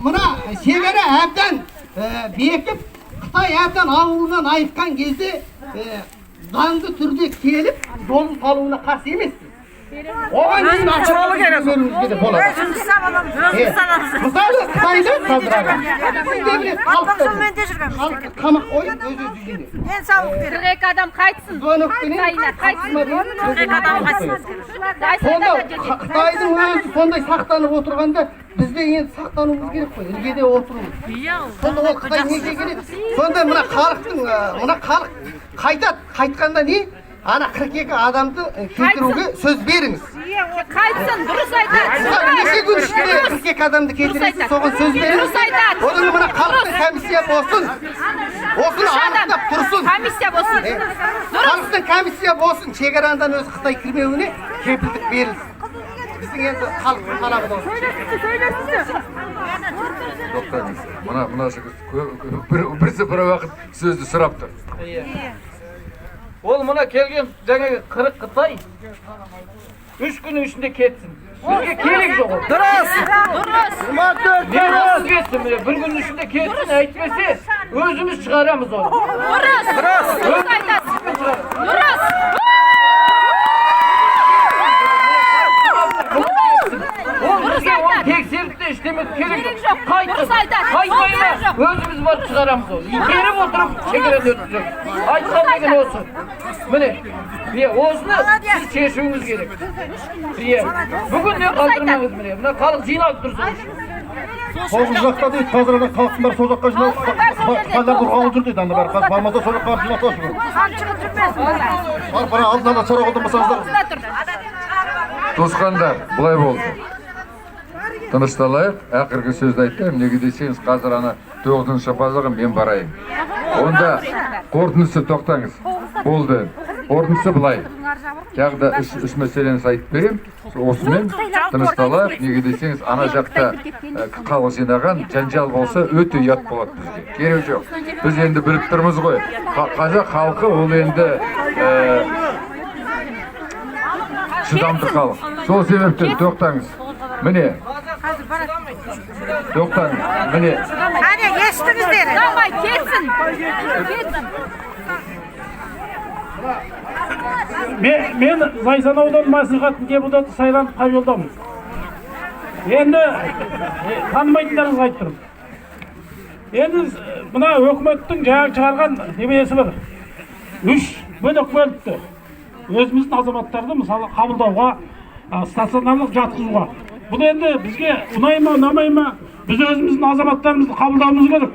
мына шекара әбден бекіп, Қытай әбден ауылынан айыққан кезде заңды түрде келіп, жолын салуына қарсы емеспіз. Оған дейін ақылы беруімізге де болады. Мысалы, Қытайда қазір халықты қамақ қойып, өз-өз үйінде. Қырық адам қайтсын. Сонда Қытайдың өзі сондай сақтанып отырғанда, біз де енді сақтануымыз керек қой, іргеде отыруымыз. Сонда ол Қытай неге керек? Сонда мына халық қайтқанда не? Ана 42 адамды кетіруге сөз беріңіз. Қайтсын, дұрыс айтады. Неше күн ішінде 42 адамды кетіресіз, соған сөз беріңіз. Одан мына халықтың комиссия болсын. Осыны анықтап тұрсын. Комиссия болсын. Халықтың комиссия болсын. Шекарадан өзі Қытай кірмеуіне кепілдік берілсін. Біздің енді халықтың талабы да осы. Тоқтаңыз. Мына жігіт бірісі бір уақыт сөзді сұрап тұр. Ол мына келген жаңағы 40 Қытай 3 күннің ішінде кетсін. Бізге керек жоқ ол. Дұрыс. Дұрыс кетсін, бір күннің ішінде кетсін, әйтпесе өзіміз шығарамыз оны. Дұрыс. Дұрыс айтасыз. Дұрыс. Ол бізге ол тексеріпті іштемеді керек жоқ. Дұрыс айтасыз. Қайтпайма, өзіміз барып шығарамыз оны. Итеріп отырып шекарадан өткіземіз. Айтқан деген осы. Міне, осыны сіз шешуіңіз керек. Бүгін не қалдырмаңыз міне, мына халық жиналып тұрсын. Сол жақта дейді, қазір халықтың бәрі сол жаққа жиналып, қазір қауыл жүр дейді, анда бәрі бармаса сол жаққа жиналып тұрсын. Бара алдын ала шара қолданбасаңыздар. Туысқандар, былай болды. Тынышталайық, ақырғы сөзді айтайын. Неге десеңіз, қазір ана 9-шы базаға мен барайын. Онда қорытындысы тоқтаңыз. Болды. Қорытындысы былай. Тағы да үш мәселені айтып берем. Осымен тынышталайық. Неге десеңіз, ана жақта халық жинаған жанжал болса өте ұят болады бізге. Керек жоқ. Біз енді біліп тұрмыз ғой. Қазақ халқы ол енді шыдамды халық. Сол себептен тоқтаңыз. Міне. Тоқтаңыз. Міне. Қане, естіңіздер. Дамай, кетсін. Мен Зайсан ауданы мәслихатының депутаты сайланып қабылдамын. Енді танымайтындарыңызға айтып тұрмын. Енді мына өкіметтің жаңа шығарған немесі бар. 3 бөлек бөліпті. Өзіміздің азаматтарды мысалы қабылдауға, стационарлық жатқызуға. Бұл енді бізге ұнай ма, ұнамай ма, біз өзіміздің азаматтарымызды қабылдауымыз керек.